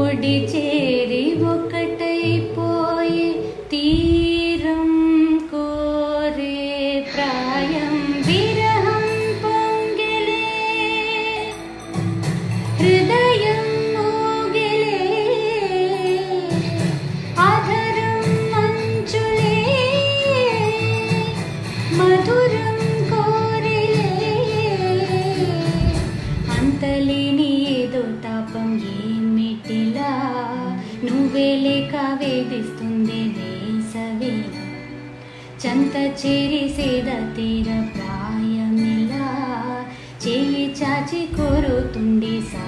ఒడి చేరి ఒకటైపోయే తీరం కోరే ప్రాయం విరహం పొంగెలే హృదయం మోగెలే ఆధరం మంచులే మధురం కోరెలే అంతలేని ఏదో తాపం ఏమిటిలా నువ్వే లేక వేధిస్తుంది వేసవిలా చంత చేరి సేద తీర ప్రాయమిలా చేయి చాచి కోరుతుండి సా